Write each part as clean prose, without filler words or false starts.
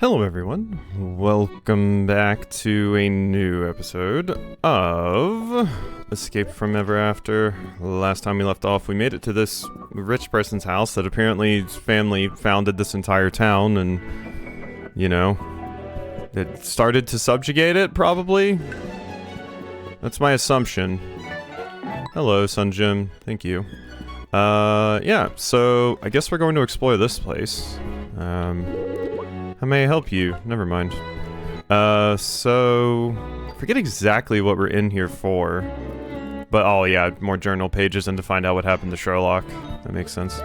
Hello everyone, welcome back to a new episode of Escape from Ever After. Last time we left off, we made it to this rich person's house that apparently his family founded this entire town and, you know, it started to subjugate it, probably? That's my assumption. Hello, Sun Jim, thank you. Yeah, so I guess we're going to explore this place. How may I help you? Never mind. So... forget exactly what we're in here for. But, oh yeah, more journal pages and to find out what happened to Sherlock. That makes sense.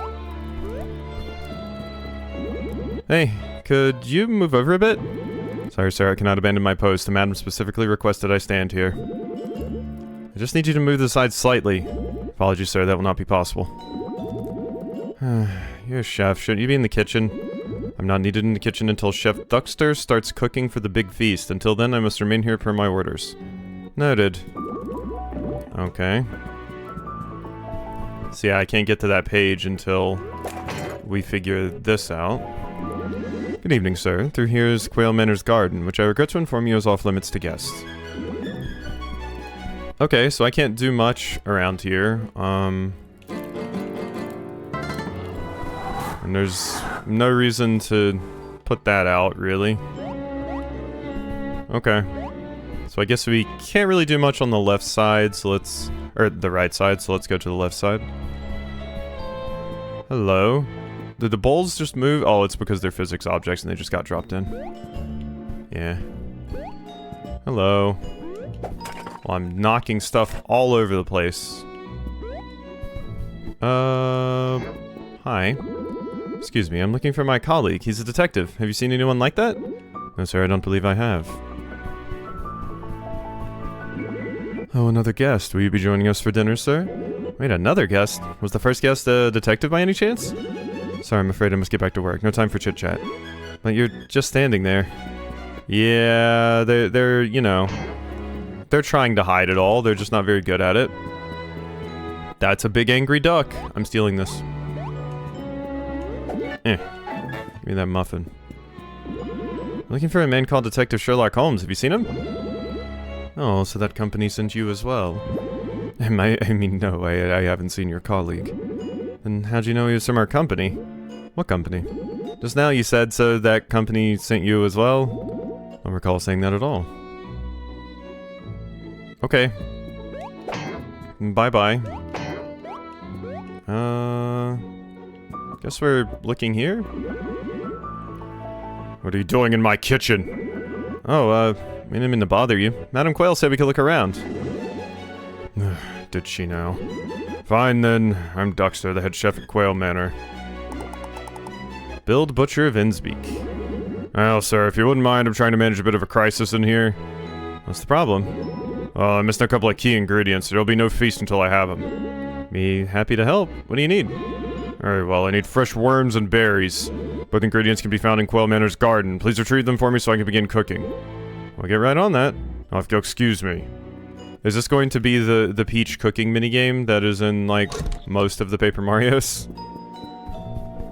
Hey, could you move over a bit? Sorry, sir, I cannot abandon my post. The madam specifically requested I stand here. I just need you to move the side slightly. Apologies, sir, that will not be possible. You're a chef. Shouldn't you be in the kitchen? I'm not needed in the kitchen until Chef Duckster starts cooking for the big feast. Until then, I must remain here per my orders. Noted. Okay. So yeah, I can't get to that page until we figure this out. Good evening, sir. Through here is Quail Manor's garden, which I regret to inform you is off limits to guests. Okay, so I can't do much around here. And there's no reason to put that out, really. Okay. So I guess we can't really do much on the left side, so let's... or the right side, so let's go to the left side. Hello? Did the bowls just move? Oh, it's because they're physics objects and they just got dropped in. Yeah. Hello. Well, I'm knocking stuff all over the place. Hi. Excuse me, I'm looking for my colleague. He's a detective. Have you seen anyone like that? No, sir, I don't believe I have. Oh, another guest. Will you be joining us for dinner, sir? Wait, another guest? Was the first guest a detective by any chance? Sorry, I'm afraid I must get back to work. No time for chit-chat. But you're just standing there. Yeah, they're, you know... they're trying to hide it all. They're just not very good at it. That's a big angry duck. I'm stealing this. Give me that muffin. I'm looking for a man called Detective Sherlock Holmes. Have you seen him? Oh, so that company sent you as well. I mean, no, I haven't seen your colleague. Then how'd you know he was from our company? What company? Just now you said so that company sent you as well? I don't recall saying that at all. Okay. Bye-bye. Guess we're looking here? What are you doing in my kitchen? Oh, I didn't mean to bother you. Madam Quail said we could look around. Did she now? Fine then. I'm Duckster, the head chef at Quail Manor. Build Butcher of Innsbeek. Well, sir, if you wouldn't mind, I'm trying to manage a bit of a crisis in here. What's the problem? Oh, I missed a couple of key ingredients. There'll be no feast until I have them. Be happy to help. What do you need? Alright, well, I need fresh worms and berries. Both ingredients can be found in Quail Manor's garden. Please retrieve them for me so I can begin cooking. I'll get right on that. I'll have to excuse me. Is this going to be the peach cooking minigame that is in, like, most of the Paper Marios?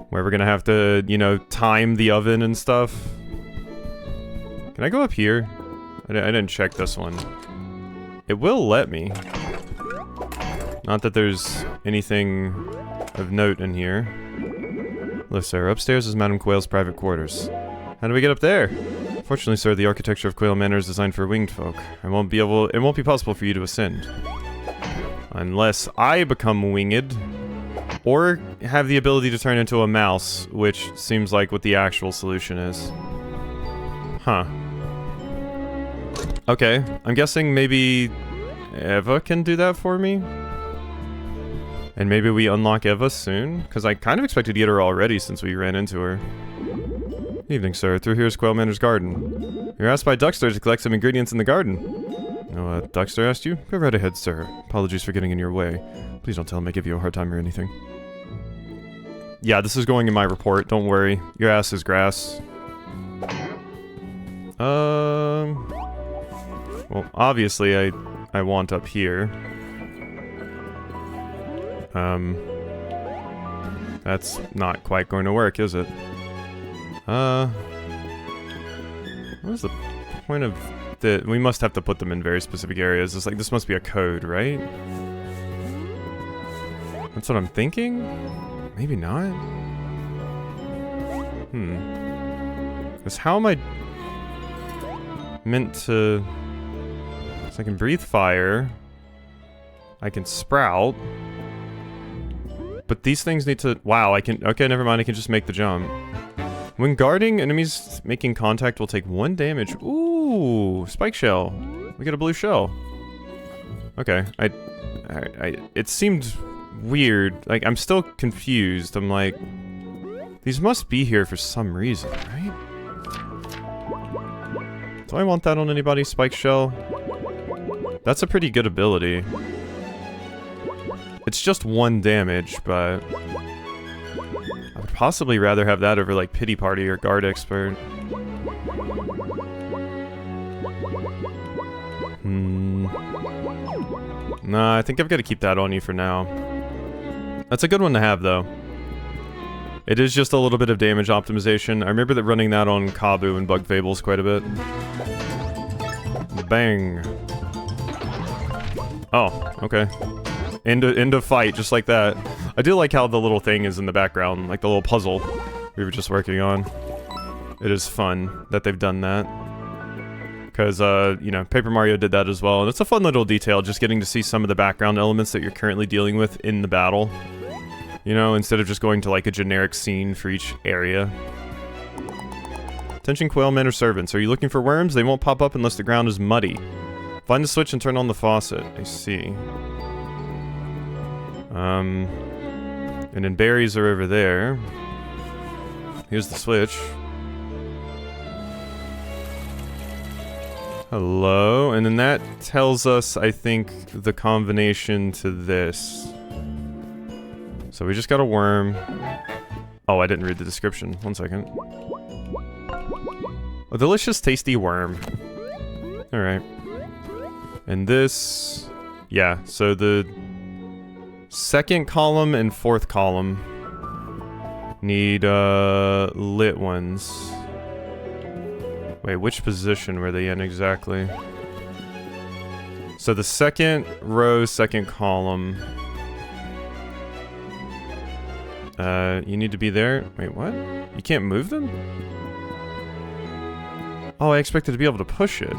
Where we're gonna have to, you know, time the oven and stuff? Can I go up here? I didn't check this one. It will let me. Not that there's anything of note in here. Look, sir, upstairs is Madam Quail's private quarters. How do we get up there? Fortunately, sir, the architecture of Quail Manor is designed for winged folk. It won't be possible for you to ascend. Unless I become winged. Or have the ability to turn into a mouse, which seems like what the actual solution is. Huh. Okay, I'm guessing maybe Eva can do that for me? And maybe we unlock Eva soon? Because I kind of expected to get her already since we ran into her. Evening, sir. Through here is Quail Manor's garden. You're asked by Duckster to collect some ingredients in the garden. Oh, Duckster asked you? Go right ahead, sir. Apologies for getting in your way. Please don't tell him I give you a hard time or anything. Yeah, this is going in my report. Don't worry. Your ass is grass. Well, obviously I want up here. That's not quite going to work, is it? What was the point of the... We must have to put them in very specific areas. It's like, this must be a code, right? That's what I'm thinking? Maybe not? Because how am I meant to... So I can breathe fire. I can sprout. But these things need to... Wow, I can... Okay, never mind, I can just make the jump. When guarding, enemies making contact will take 1 damage. Ooh, spike shell. We get a blue shell. Okay, it seemed weird. Like, I'm still confused. I'm like... These must be here for some reason, right? Do I want that on anybody, spike shell? That's a pretty good ability. It's just 1 damage, but... I would possibly rather have that over, like, Pity Party or Guard Expert. Nah, I think I've got to keep that on you for now. That's a good one to have, though. It is just a little bit of damage optimization. I remember that running that on Kabu and Bug Fables quite a bit. Bang. Oh, okay. End of fight, just like that. I do like how the little thing is in the background, like the little puzzle we were just working on. It is fun that they've done that. Because, you know, Paper Mario did that as well, and it's a fun little detail, just getting to see some of the background elements that you're currently dealing with in the battle. You know, instead of just going to, like, a generic scene for each area. Attention Quailmen or servants. Are you looking for worms? They won't pop up unless the ground is muddy. Find the switch and turn on the faucet. I see. And then berries are over there. Here's the switch. Hello, and then that tells us, I think, the combination to this. So we just got a worm. Oh, I didn't read the description. 1 second. A delicious, tasty worm. Alright. And this... Yeah, so the... 2nd column and 4th column need, lit ones. Wait, which position were they in exactly? So the 2nd row, 2nd column. You need to be there. Wait, what? You can't move them? Oh, I expected to be able to push it.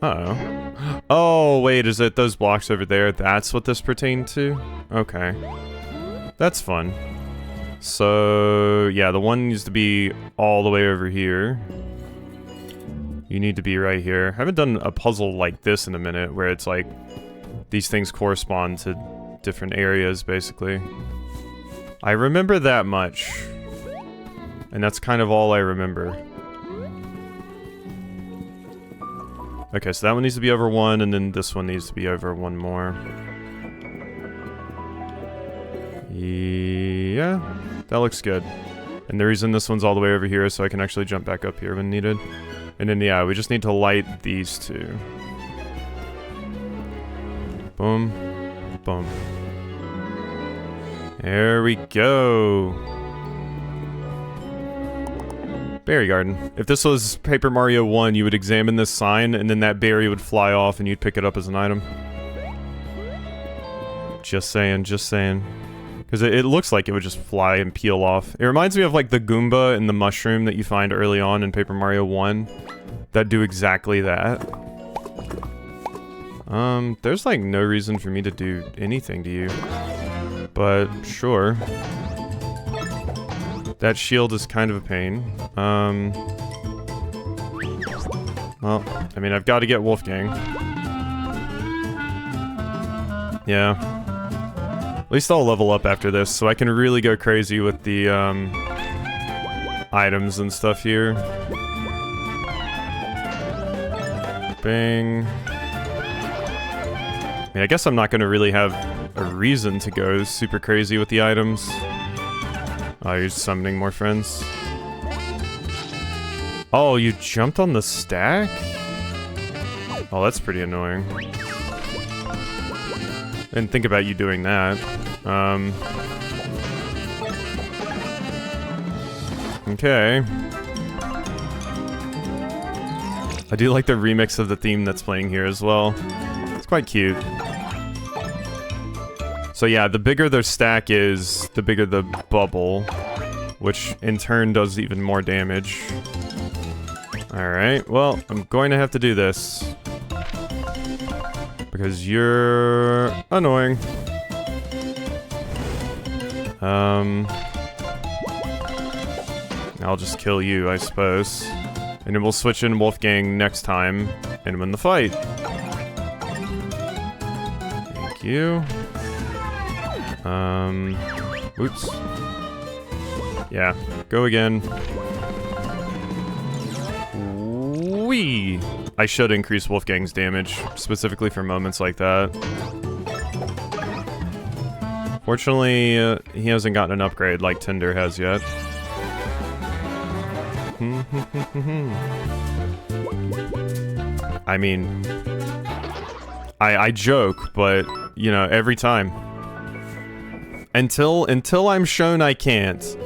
Uh-oh. Oh, wait, is it those blocks over there? That's what this pertained to? Okay. That's fun. So, yeah, the one needs to be all the way over here. You need to be right here. I haven't done a puzzle like this in a minute, where it's like, these things correspond to different areas, basically. I remember that much. And that's kind of all I remember. Okay, so that one needs to be over 1, and then this one needs to be over 1 more. Yeah, that looks good. And the reason this one's all the way over here is so I can actually jump back up here when needed. And then, yeah, we just need to light these two. Boom. Boom. There we go. Berry garden. If this was Paper Mario 1, you would examine this sign, and then that berry would fly off, and you'd pick it up as an item. Just saying, just saying. Because it looks like it would just fly and peel off. It reminds me of, like, the Goomba and the mushroom that you find early on in Paper Mario 1. That do exactly that. There's, like, no reason for me to do anything to you. But, sure. That shield is kind of a pain. Well, I mean, I've got to get Wolfgang. Yeah. At least I'll level up after this, so I can really go crazy with the, items and stuff here. Bang. I mean, I guess I'm not gonna really have a reason to go super crazy with the items. Oh, you're summoning more friends. Oh, you jumped on the stack? Oh, that's pretty annoying. Didn't think about you doing that. Okay. I do like the remix of the theme that's playing here as well. It's quite cute. So yeah, the bigger the stack is, the bigger the bubble, which in turn does even more damage. Alright, well, I'm going to have to do this. Because you're annoying. I'll just kill you, I suppose. And then we'll switch in Wolfgang next time and win the fight. Thank you. Oops. Yeah, go again. Whee! I should increase Wolfgang's damage, specifically for moments like that. Fortunately, he hasn't gotten an upgrade like Tinder has yet. I mean, I joke, but, you know, every time. Until I'm shown I can't.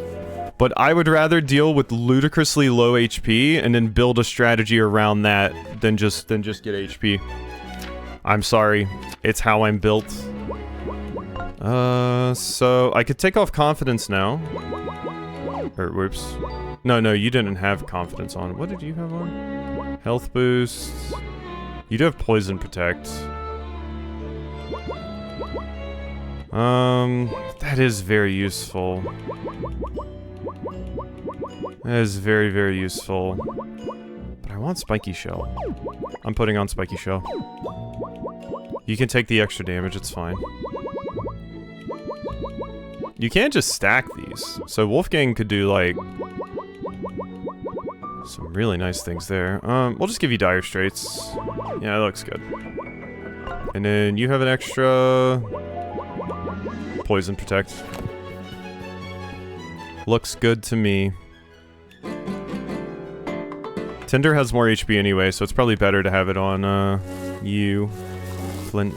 But I would rather deal with ludicrously low HP and then build a strategy around that than just get HP. I'm sorry. It's how I'm built. So I could take off confidence now. Or, whoops. No, you didn't have confidence on. What did you have on? Health boost. You do have poison protect. That is very useful. That is very, very useful. But I want Spiky Shell. I'm putting on Spiky Shell. You can take the extra damage, it's fine. You can't just stack these. So Wolfgang could do, like, some really nice things there. We'll just give you Dire Straits. Yeah, that looks good. And then you have an extra... Poison Protect. Looks good to me. Tinder has more HP anyway, so it's probably better to have it on, you. Flint.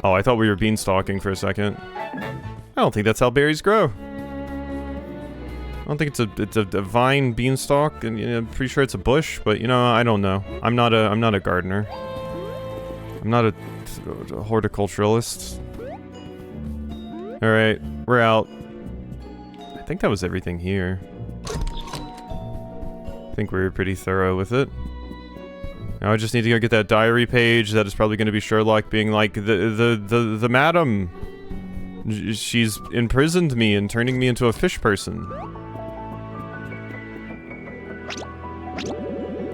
Oh, I thought we were beanstalking for a second. I don't think that's how berries grow. I don't think it's a vine beanstalk, and you know, I'm pretty sure it's a bush, but you know, I don't know. I'm not a gardener. I'm not a horticulturalist. Alright, we're out. I think that was everything here. I think we were pretty thorough with it. Now I just need to go get that diary page. That is probably going to be Sherlock being like, the madam. She's imprisoned me and turning me into a fish person.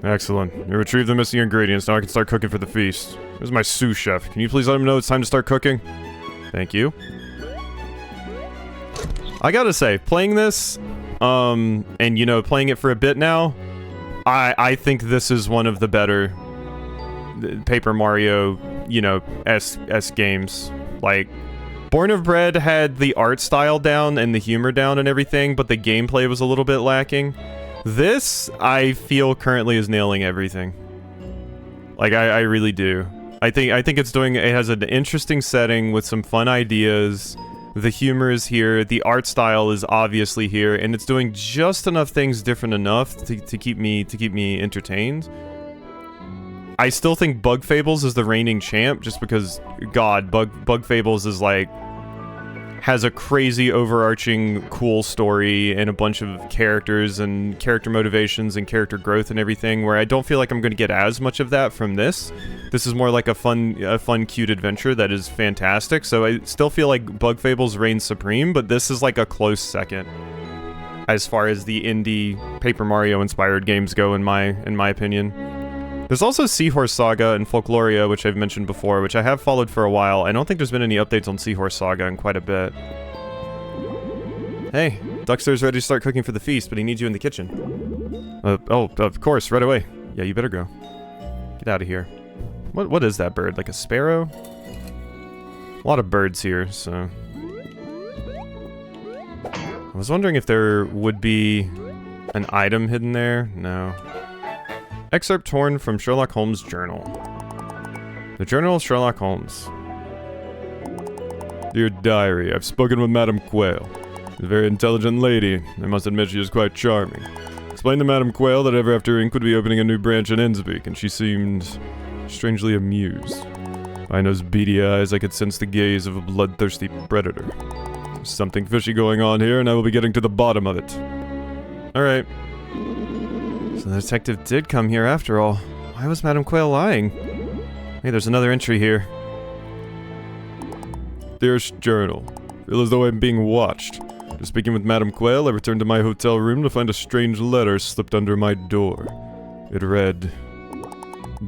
Excellent. You retrieved the missing ingredients. Now I can start cooking for the feast. Where's my sous chef? Can you please let him know it's time to start cooking? Thank you. I gotta say, playing this, and you know, playing it for a bit now, I think this is one of the better Paper Mario, you know, S games. Like, Born of Bread had the art style down and the humor down and everything, but the gameplay was a little bit lacking. This, I feel, currently is nailing everything. Like, I really do. I think it has an interesting setting with some fun ideas. The humor is here, the art style is obviously here, and it's doing just enough things different enough to keep me entertained. I still think Bug Fables is the reigning champ, just because, God, Bug Fables is like, has a crazy overarching cool story and a bunch of characters and character motivations and character growth and everything, where I don't feel like I'm going to get as much of that from this. This is more like a fun, cute adventure that is fantastic, so I still feel like Bug Fables reigns supreme, but this is like a close second as far as the indie Paper Mario inspired games go, in my opinion. There's also Seahorse Saga and Folkloria, which I've mentioned before, which I have followed for a while. I don't think there's been any updates on Seahorse Saga in quite a bit. Hey, Duckster's ready to start cooking for the feast, but he needs you in the kitchen. Oh, of course, right away. Yeah, you better go. Get out of here. What is that bird? Like a sparrow? A lot of birds here, so... I was wondering if there would be an item hidden there. No. Excerpt torn from Sherlock Holmes' journal. The Journal of Sherlock Holmes. Dear Diary, I've spoken with Madame Quayle. She's a very intelligent lady. I must admit she is quite charming. Explained to Madame Quayle that ever after Inc. would be opening a new branch in Innsbeek, and she seemed strangely amused. Behind those beady eyes, I could sense the gaze of a bloodthirsty predator. There's something fishy going on here, and I will be getting to the bottom of it. Alright. So the detective did come here after all. Why was Madame Quayle lying? Hey, there's another entry here. Dearest Journal. Feel as though I'm being watched. After speaking with Madame Quayle, I returned to my hotel room to find a strange letter slipped under my door. It read,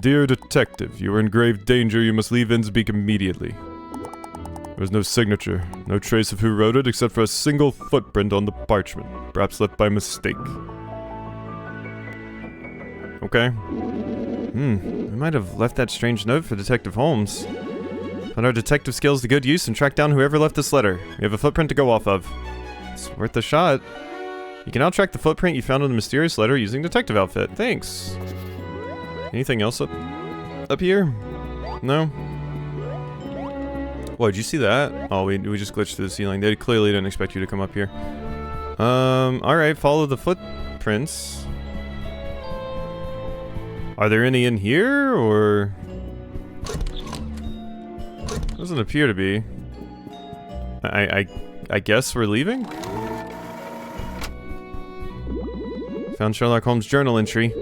Dear Detective, you are in grave danger. You must leave Innsbeek immediately. There was no signature, no trace of who wrote it except for a single footprint on the parchment, perhaps left by mistake. Okay. We might have left that strange note for Detective Holmes. Put our detective skills to good use and track down whoever left this letter. We have a footprint to go off of. It's worth a shot. You can now track the footprint you found on the mysterious letter using detective outfit. Thanks. Anything else up here? No? Whoa, did you see that? Oh, we just glitched through the ceiling. They clearly didn't expect you to come up here. Alright, follow the footprints. Are there any in here, or...? Doesn't appear to be. I guess we're leaving? Found Sherlock Holmes' journal entry.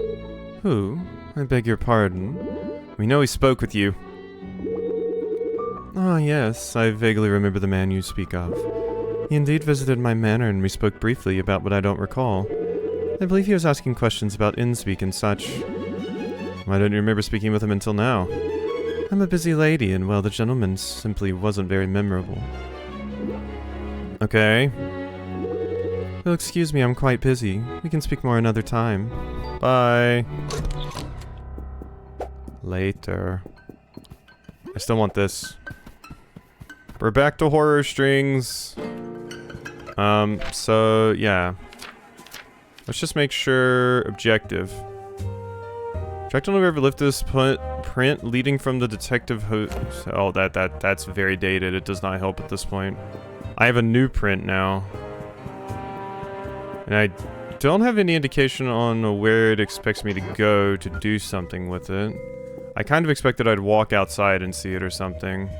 Who? I beg your pardon. We know he spoke with you. Ah, yes, I vaguely remember the man you speak of. He indeed visited my manor and we spoke briefly about what I don't recall. I believe he was asking questions about Innsbeek and such. Why don't you remember speaking with him until now? I'm a busy lady, and well, the gentleman simply wasn't very memorable. Okay. Well, excuse me, I'm quite busy. We can speak more another time. Bye. Later. I still want this. We're back to horror strings. So, yeah. Let's just make sure... Objective. Check on whoever lifted this print leading from the detective oh, that's very dated. It does not help at this point. I have a new print now. And I don't have any indication on where it expects me to go to do something with it. I kind of expected I'd walk outside and see it or something.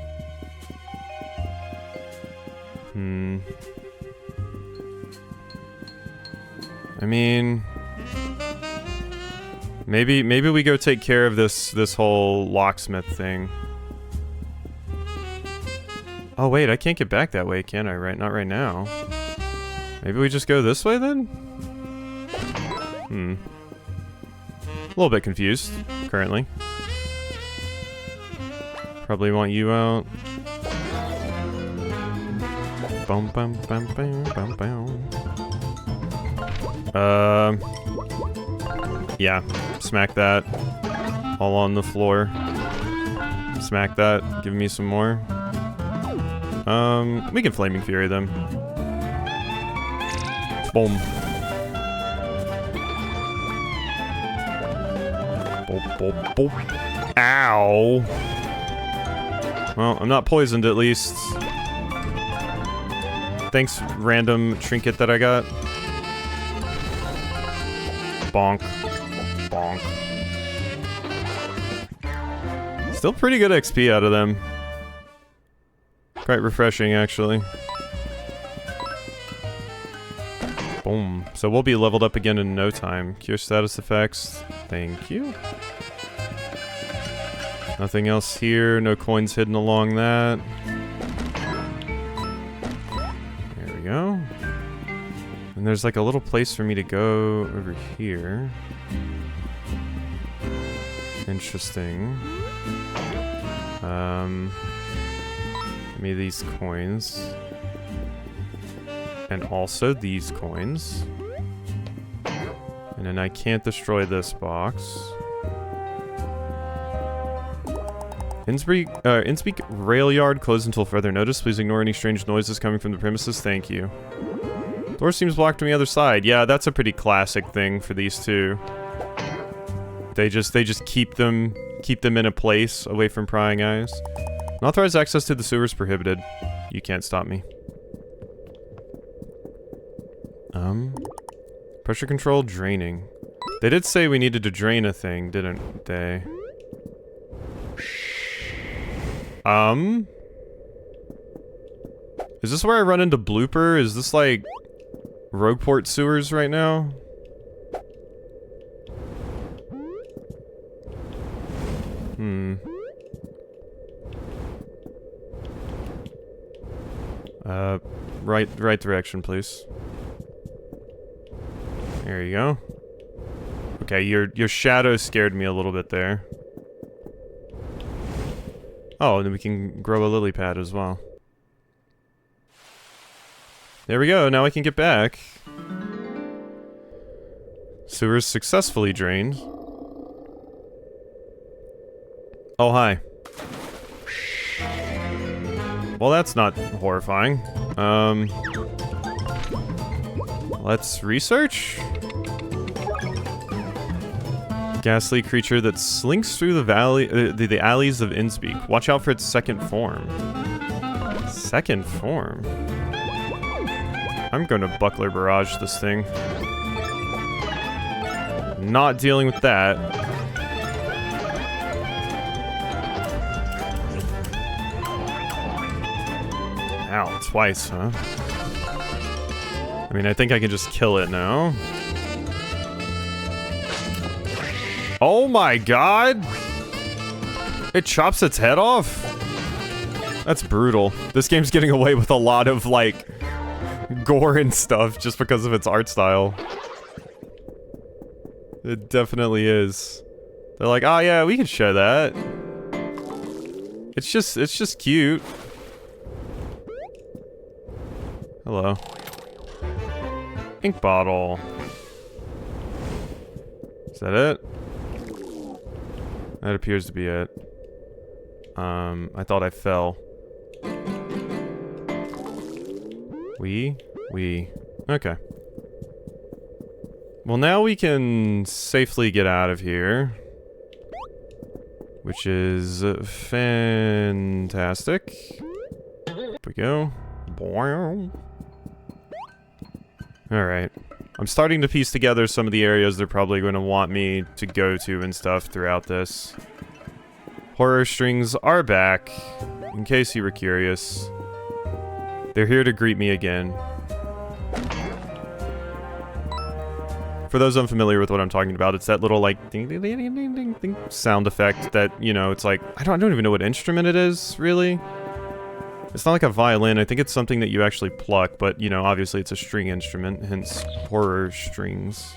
I mean... Maybe we go take care of this whole locksmith thing. Oh wait, I can't get back that way, can I? Right, not right now. Maybe we just go this way then? A little bit confused, currently. Probably want you out. Bum bum bum bum bum bum. Yeah, smack that. All on the floor. Smack that. Give me some more. We can Flaming Fury them. Boom. Boop, boop, boop. Ow. Well, I'm not poisoned at least. Thanks, random trinket that I got. Bonk. Bonk. Still pretty good XP out of them. Quite refreshing, actually. Boom. So we'll be leveled up again in no time. Cure status effects. Thank you. Nothing else here. No coins hidden along that. There we go. And there's like a little place for me to go over here. Interesting. Give me these coins. And also these coins. And then I can't destroy this box. Innsbeek rail yard closed until further notice. Please ignore any strange noises coming from the premises. Thank you. Door seems blocked from the other side. Yeah, that's a pretty classic thing for these two. They just keep them in a place away from prying eyes. Unauthorized access to the sewers prohibited. You can't stop me. Pressure control, draining. They did say we needed to drain a thing, didn't they? Is this where I run into Blooper? Is this like Rogueport sewers right now? Right direction, please. There you go. Okay, your shadow scared me a little bit there. Oh, and then we can grow a lily pad as well. There we go, now I can get back. Sewers successfully drained. Oh, hi. Well, that's not horrifying. Let's research? Ghastly creature that slinks through the valley, the alleys of Innspeak. Watch out for its second form. Second form? I'm gonna buckler barrage this thing. Not dealing with that. Ow, twice, huh? I mean, I think I can just kill it now. Oh my god! It chops its head off? That's brutal. This game's getting away with a lot of, like, gore and stuff just because of its art style. It definitely is. They're like, oh yeah, we can show that. It's just cute. Hello. Ink bottle. Is that it? That appears to be it. I thought I fell. We. Okay. Well, now we can safely get out of here. Which is fantastic. Here we go. Alright. I'm starting to piece together some of the areas they're probably going to want me to go to and stuff throughout this. Horror strings are back, in case you were curious. They're here to greet me again. For those unfamiliar with what I'm talking about, it's that little, like, ding ding ding ding ding ding ding sound effect that, you know, it's like, I don't even know what instrument it is, really. It's not like a violin, I think it's something that you actually pluck, but, you know, obviously it's a string instrument, hence horror strings.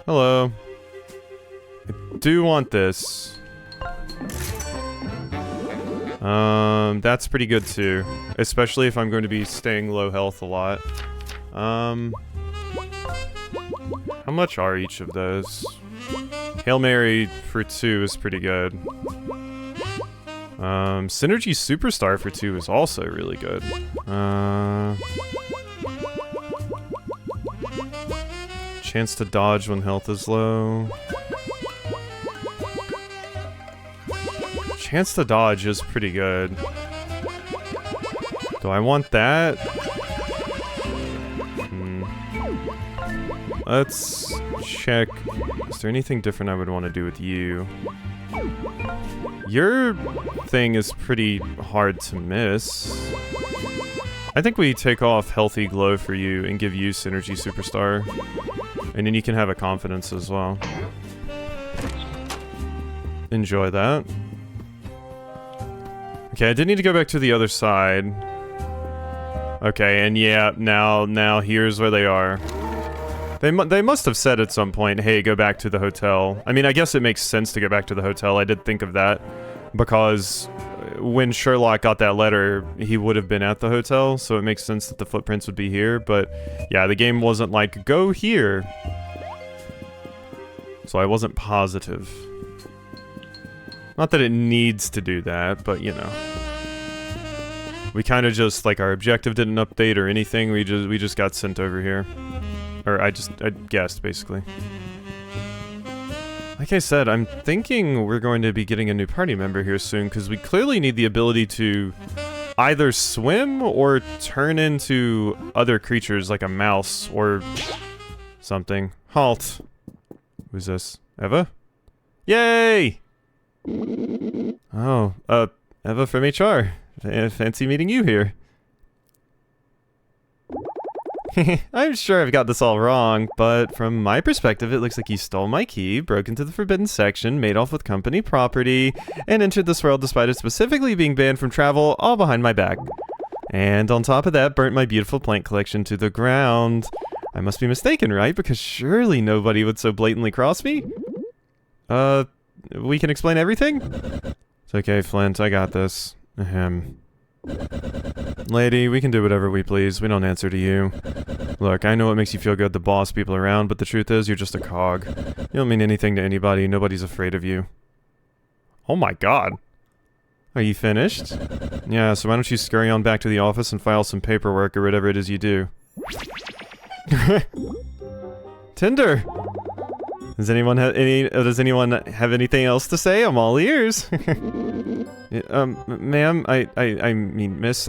Hello. I do want this. That's pretty good too. Especially if I'm going to be staying low health a lot. How much are each of those? Hail Mary for 2 is pretty good. Synergy Superstar for 2 is also really good. Chance to dodge when health is low. Chance to dodge is pretty good. Do I want that? Let's check. Is there anything different I would want to do with you? Your thing is pretty hard to miss. I think we take off Healthy Glow for you and give you Synergy Superstar. And then you can have a Confidence as well. Enjoy that. Okay, I did need to go back to the other side. Okay, and yeah, now here's where they are. They must have said at some point, hey, go back to the hotel. I mean, I guess it makes sense to go back to the hotel. I did think of that. Because when Sherlock got that letter, he would have been at the hotel. So it makes sense that the footprints would be here. But yeah, the game wasn't like, go here. So I wasn't positive. Not that it needs to do that, but you know. We kind of just, like, our objective didn't update or anything. We just got sent over here. Or I guessed, basically. Like I said, I'm thinking we're going to be getting a new party member here soon, because we clearly need the ability to either swim or turn into other creatures like a mouse, or something. Halt. Who's this? Eva? Yay! Oh, Eva from HR. Fancy meeting you here. I'm sure I've got this all wrong, but from my perspective, it looks like you stole my key, broke into the forbidden section, made off with company property, and entered this world despite it specifically being banned from travel, all behind my back. And on top of that, burnt my beautiful plant collection to the ground. I must be mistaken, right? Because surely nobody would so blatantly cross me? We can explain everything? It's okay, Flint, I got this. Ahem. Lady, we can do whatever we please. We don't answer to you. Look, I know it makes you feel good to boss people around, but the truth is, you're just a cog. You don't mean anything to anybody. Nobody's afraid of you. Oh my god. Are you finished? Yeah, so why don't you scurry on back to the office and file some paperwork or whatever it is you do. Tinder! Does anyone have anything else to say? I'm all ears. Ma'am, I mean, miss,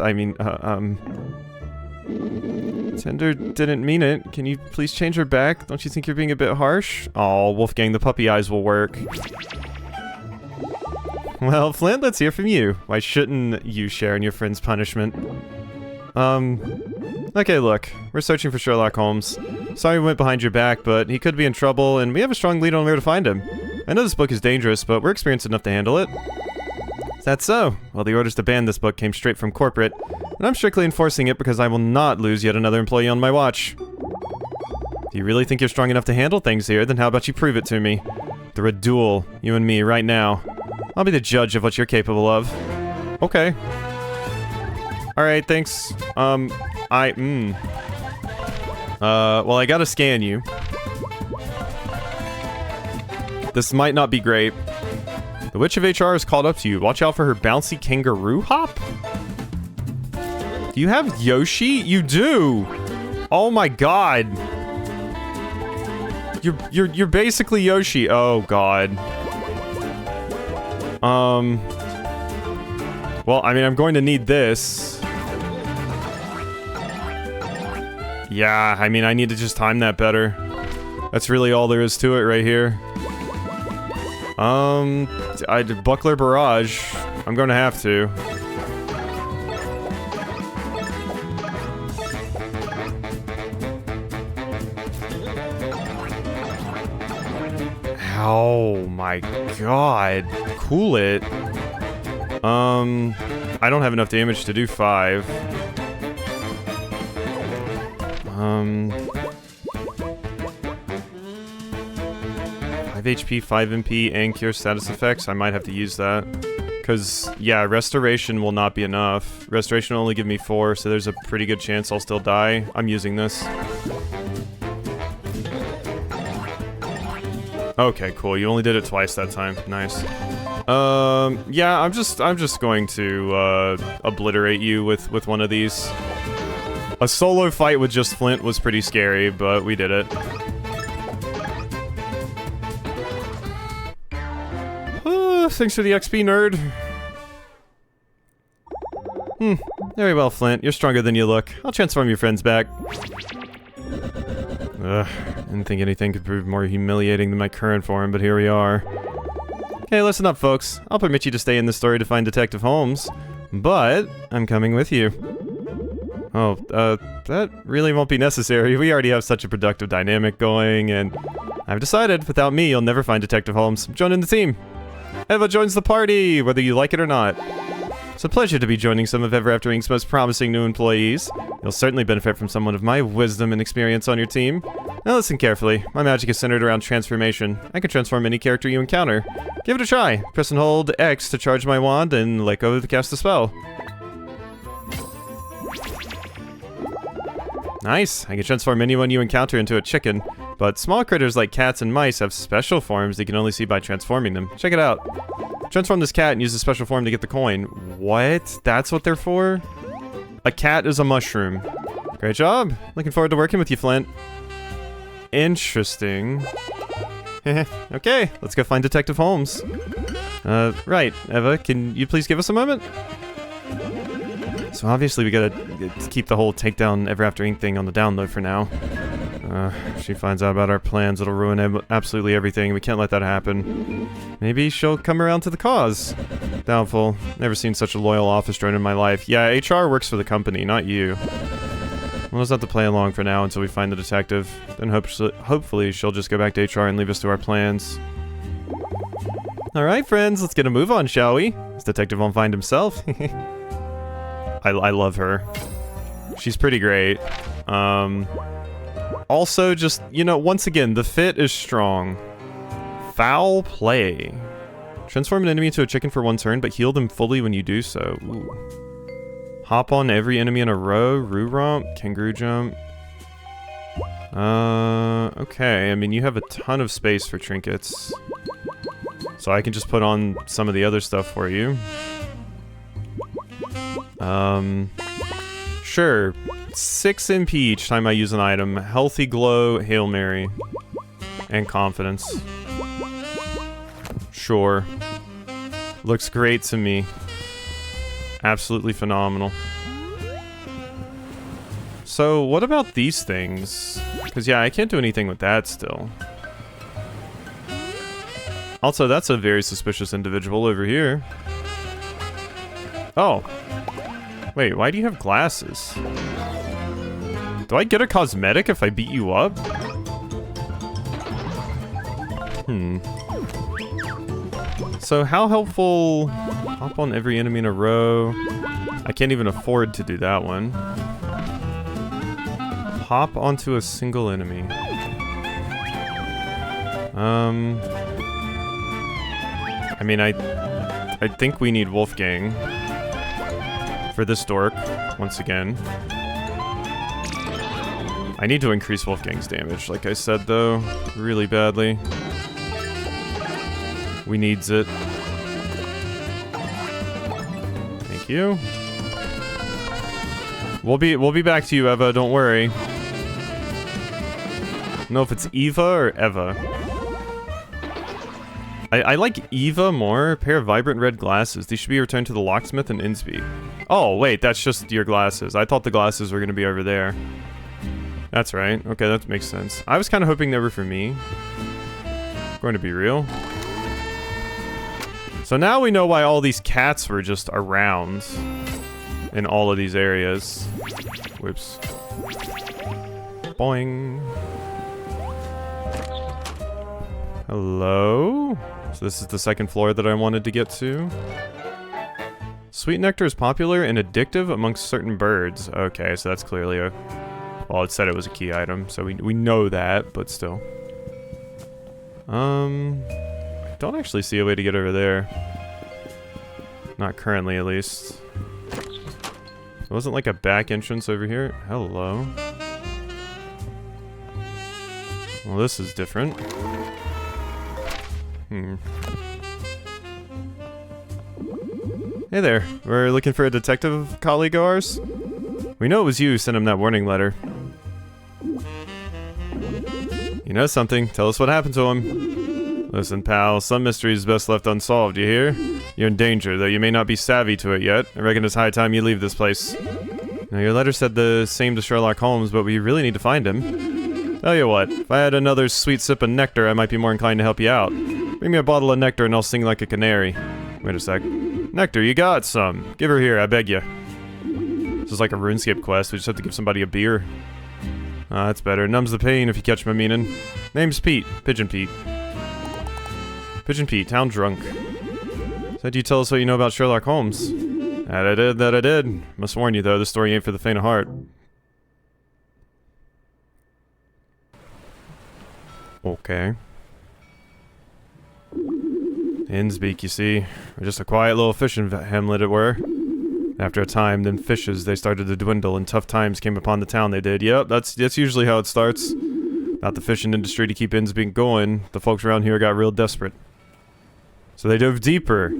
Tinder didn't mean it. Can you please change her back? Don't you think you're being a bit harsh? Aw, Wolfgang, the puppy eyes will work. Well, Flint, let's hear from you. Why shouldn't you share in your friend's punishment? Okay, look. We're searching for Sherlock Holmes. Sorry we went behind your back, but he could be in trouble, and we have a strong lead on where to find him. I know this book is dangerous, but we're experienced enough to handle it. Is that so? Well, the orders to ban this book came straight from corporate, and I'm strictly enforcing it because I will not lose yet another employee on my watch. Do you really think you're strong enough to handle things here? Then how about you prove it to me? Through a duel, you and me, right now. I'll be the judge of what you're capable of. Okay. Alright, thanks. Well, I gotta scan you. This might not be great. The Witch of HR is called up to you. Watch out for her bouncy kangaroo hop? Do you have Yoshi? You do! Oh my god. You're basically Yoshi. Oh god. Well, I mean, I'm going to need this. Yeah, I mean, I need to just time that better. That's really all there is to it right here. I did Buckler Barrage. I'm going to have to. Oh my god. Cool it. I don't have enough damage to do 5. 5 HP, 5 MP, and cure status effects. I might have to use that. Because, yeah, restoration will not be enough. Restoration will only give me 4, so there's a pretty good chance I'll still die. I'm using this. Okay, cool. You only did it twice that time. Nice. Yeah, I'm just going to, obliterate you with one of these. A solo fight with just Flint was pretty scary, but we did it. Thanks for the XP, nerd. Very well, Flint. You're stronger than you look. I'll transform your friends back. Ugh, didn't think anything could prove more humiliating than my current form, but here we are. Okay, listen up, folks. I'll permit you to stay in this story to find Detective Holmes, but I'm coming with you. Oh, that really won't be necessary. We already have such a productive dynamic going, and I've decided, without me, you'll never find Detective Holmes. Join in the team. Eva joins the party, whether you like it or not. It's a pleasure to be joining some of Ever After Inc.'s most promising new employees. You'll certainly benefit from someone of my wisdom and experience on your team. Now listen carefully. My magic is centered around transformation. I can transform any character you encounter. Give it a try. Press and hold X to charge my wand and let go to cast the spell. Nice. I can transform anyone you encounter into a chicken, but small critters like cats and mice have special forms that you can only see by transforming them. Check it out. Transform this cat and use the special form to get the coin. What? That's what they're for? A cat is a mushroom. Great job. Looking forward to working with you, Flint. Interesting. Okay, let's go find Detective Holmes. Right, Eva, can you please give us a moment? So obviously we gotta keep the whole takedown Ever After Inc. thing on the down low for now. If she finds out about our plans, it'll ruin absolutely everything. We can't let that happen. Maybe she'll come around to the cause. Doubtful. Never seen such a loyal office drone in my life. Yeah, HR works for the company, not you. We'll just have to play along for now until we find the detective. Then hopefully she'll just go back to HR and leave us to our plans. Alright, friends, let's get a move on, shall we? This detective won't find himself. I love her. She's pretty great. Also, just, you know, once again, the fit is strong. Foul play. Transform an enemy into a chicken for one turn, but heal them fully when you do so. Ooh. Hop on every enemy in a row. Roo romp. Kangaroo jump. Okay. I mean, you have a ton of space for trinkets. So I can just put on some of the other stuff for you. Sure. 6 MP each time I use an item. Healthy Glow, Hail Mary. And Confidence. Sure. Looks great to me. Absolutely phenomenal. So, what about these things? Because, yeah, I can't do anything with that still. Also, that's a very suspicious individual over here. Oh. Wait, why do you have glasses? Do I get a cosmetic if I beat you up? So how helpful... Hop on every enemy in a row. I can't even afford to do that one. Hop onto a single enemy. I mean, I think we need Wolfgang. For this dork, once again. I need to increase Wolfgang's damage, like I said, though. Really badly. We needs it. Thank you. We'll be back to you, Eva, don't worry. I don't know if it's Eva or Eva. I like Eva more. A pair of vibrant red glasses. These should be returned to the locksmith in Innsby. Oh, wait, that's just your glasses. I thought the glasses were gonna be over there. That's right. Okay, that makes sense. I was kind of hoping they were for me. Going to be real. So now we know why all these cats were just around in all of these areas. Whoops. Boing. Hello? So this is the second floor that I wanted to get to. Sweet nectar is popular and addictive amongst certain birds. Okay, so that's clearly a... Well, it said it was a key item, so we know that, but still. I don't actually see a way to get over there. Not currently, at least. There wasn't like a back entrance over here. Hello. Well, this is different. Hey there. We're looking for a detective colleague of ours. We know it was you who sent him that warning letter. You know something. Tell us what happened to him. Listen, pal. Some mystery is best left unsolved, you hear? You're in danger, though you may not be savvy to it yet. I reckon it's high time you leave this place. Now, your letter said the same to Sherlock Holmes, but we really need to find him. Tell you what, if I had another sweet sip of nectar, I might be more inclined to help you out. Bring me a bottle of nectar and I'll sing like a canary. Wait a sec. Nectar, you got some. Give her here, I beg you. This is like a RuneScape quest. We just have to give somebody a beer. Ah, that's better. Numbs the pain if you catch my meaning. Name's Pete. Pigeon Pete. Pigeon Pete, town drunk. Said you tell us what you know about Sherlock Holmes. That I did. Must warn you though, this story ain't for the faint of heart. Okay. Innsbeek, you see. We're just a quiet little fishing hamlet, it were. After a time, them fishes, they started to dwindle, and tough times came upon the town they did. Yep, that's usually how it starts. Not the fishing industry to keep Innsbeek going. The folks around here got real desperate. So they dove deeper.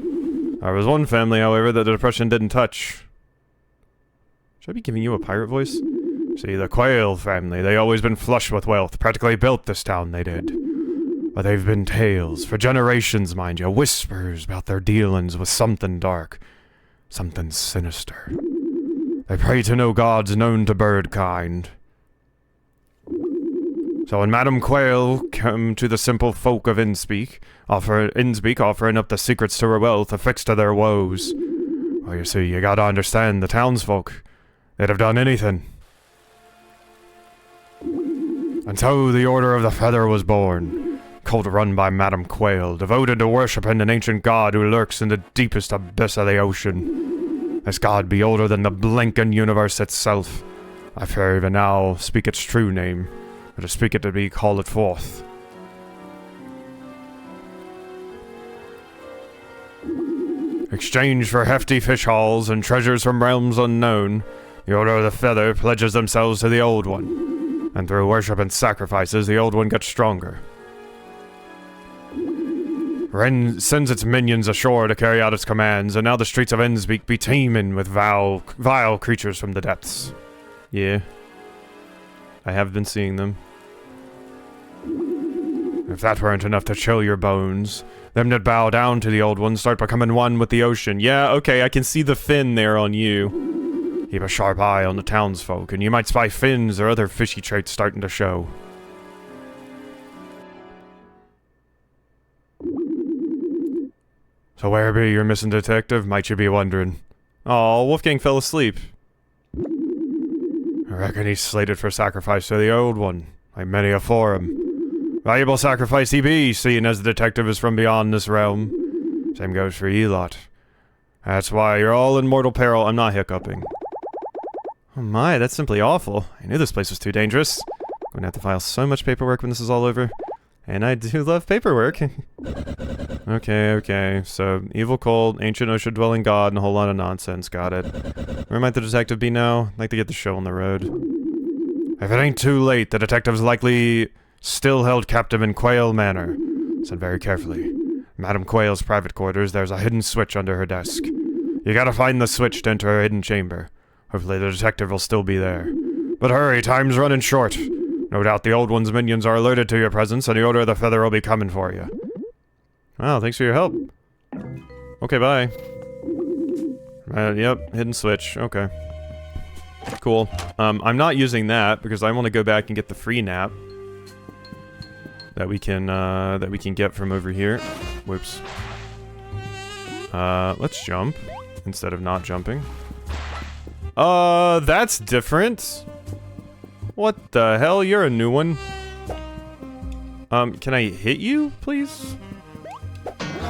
There was one family, however, that the depression didn't touch. Should I be giving you a pirate voice? See, the Quayle family, they always been flush with wealth. Practically built this town, they did. But they've been tales, for generations, mind you, whispers about their dealings with something dark. Something sinister. They pray to no gods known to bird kind. So when Madam Quail came to the simple folk of Innspeak, offering up the secrets to her wealth, affixed to their woes. Well, you see, you gotta understand the townsfolk. They'd have done anything. And so the Order of the Feather was born, cult run by Madam Quail, devoted to worshipping an ancient god who lurks in the deepest abyss of the ocean. This god be older than the blinking universe itself. I fear even now speak its true name, or to speak it to be call it forth. Exchange for hefty fish hauls and treasures from realms unknown, the Order of the Feather pledges themselves to the Old One, and through worship and sacrifices, the Old One gets stronger. Ren sends its minions ashore to carry out its commands, and now the streets of Innspeak be teeming with vile creatures from the depths. Yeah. I have been seeing them. If that weren't enough to chill your bones, them that bow down to the Old One start becoming one with the ocean. Yeah, okay, I can see the fin there on you. Keep a sharp eye on the townsfolk, and you might spy fins or other fishy traits starting to show. So where be your missing detective, might you be wondering? Aw, Wolfgang fell asleep. I reckon he's slated for sacrifice to the Old One, like many afore him. Valuable sacrifice he be, seeing as the detective is from beyond this realm. Same goes for ye lot. That's why you're all in mortal peril. I'm not hiccuping. Oh my, that's simply awful. I knew this place was too dangerous. I'm gonna have to file so much paperwork when this is all over. And I do love paperwork. Okay, so evil cult, ancient ocean-dwelling god, and a whole lot of nonsense, got it. Where might the detective be now? I'd like to get the show on the road. If it ain't too late, the detective's likely still held captive in Quail Manor. Listen very carefully. Madam Quail's private quarters, there's a hidden switch under her desk. You gotta find the switch to enter her hidden chamber. Hopefully the detective will still be there. But hurry, time's running short. No doubt the Old One's minions are alerted to your presence, and the Order of the Feather will be coming for you. Wow, thanks for your help. Okay, bye. Yep, hidden switch. Okay. Cool. I'm not using that, because I want to go back and get the free nap. That we can get from over here. Whoops. Let's jump, instead of not jumping. That's different. What the hell? You're a new one. Can I hit you, please?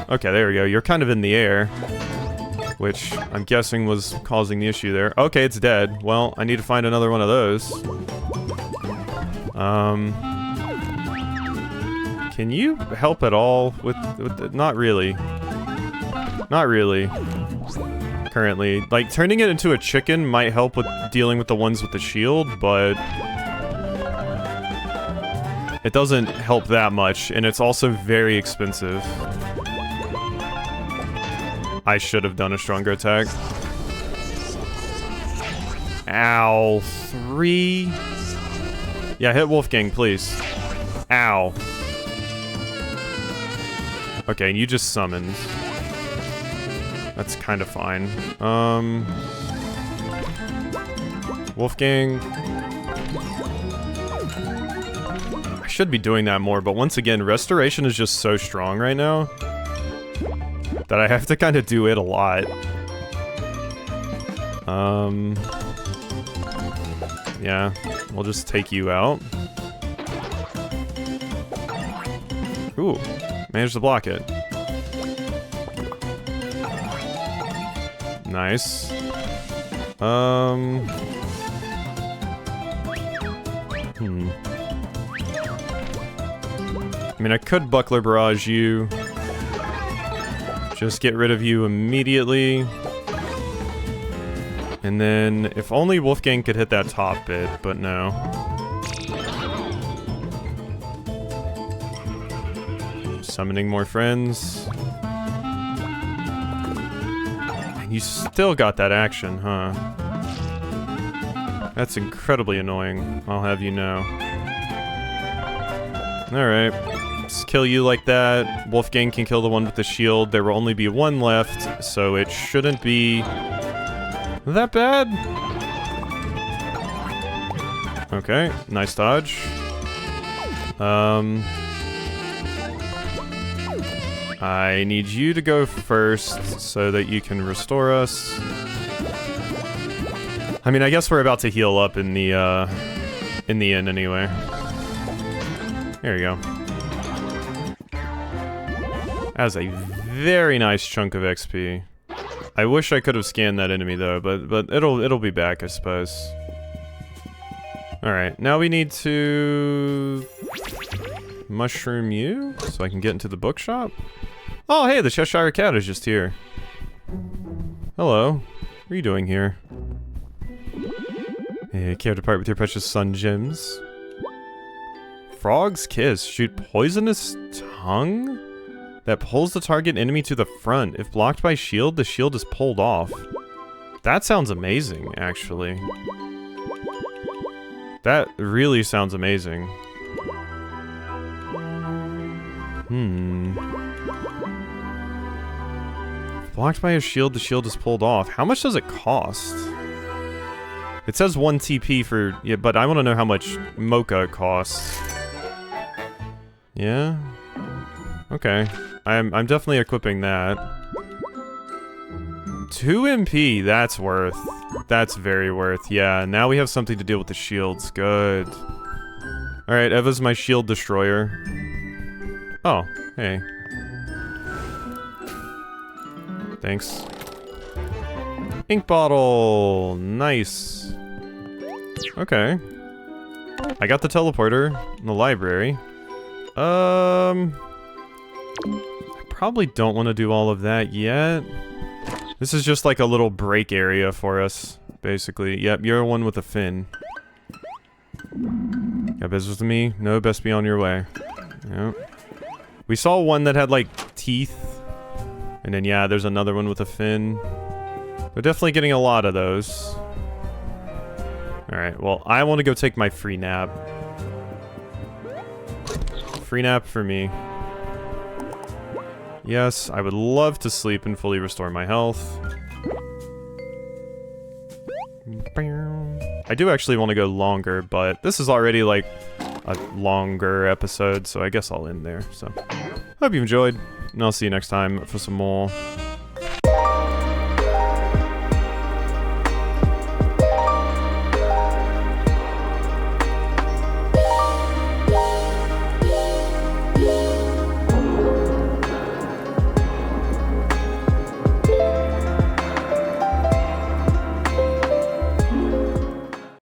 Okay, there we go. You're kind of in the air. Which, I'm guessing was causing the issue there. Okay, it's dead. Well, I need to find another one of those. Can you help at all with not really. Not really. Currently. Like, turning it into a chicken might help with dealing with the ones with the shield, but it doesn't help that much, and it's also very expensive. I should have done a stronger attack. Ow. 3? Yeah, hit Wolfgang, please. Ow. Okay, and you just summoned. That's kind of fine. Wolfgang. I should be doing that more, but once again, Restoration is just so strong right now that I have to kind of do it a lot. Yeah, we'll just take you out. Ooh, managed to block it. Nice. I mean, I could Buckler Barrage you. Just get rid of you immediately. And then, if only Wolfgang could hit that top bit, but no. Summoning more friends. And you still got that action, huh? That's incredibly annoying, I'll have you know. Alright. Just kill you like that. Wolfgang can kill the one with the shield. There will only be one left, so it shouldn't be that bad. Okay, nice dodge. I need you to go first so that you can restore us. I mean, I guess we're about to heal up in the inn anyway. There you go. That was a very nice chunk of XP. I wish I could have scanned that enemy though, but it'll be back, I suppose. All right, now we need to mushroom you so I can get into the bookshop. Oh, hey, the Cheshire Cat is just here. Hello. What are you doing here? Hey, care to part with your precious sun gems? Frog's Kiss. Shoot poisonous tongue? That pulls the target enemy to the front. If blocked by shield, the shield is pulled off. That sounds amazing, actually. That really sounds amazing. If blocked by a shield, the shield is pulled off. How much does it cost? It says 1 TP for... Yeah, but I want to know how much Mocha costs. Yeah? Okay. I'm definitely equipping that. 2 MP, that's worth. That's very worth. Yeah, now we have something to deal with the shields. Good. Alright, Eva's my shield destroyer. Oh, hey. Thanks. Ink bottle! Nice. Okay. I got the teleporter in the library. I probably don't want to do all of that yet. This is just like a little break area for us, basically. Yep, you're one with a fin. Got business with me? No, best be on your way. Yep. We saw one that had, like, teeth. And then, yeah, there's another one with a fin. We're definitely getting a lot of those. Alright, well, I want to go take my free nap. Free nap for me. Yes, I would love to sleep and fully restore my health. I do actually want to go longer, but this is already like a longer episode, so I guess I'll end there. So, hope you enjoyed, and I'll see you next time for some more.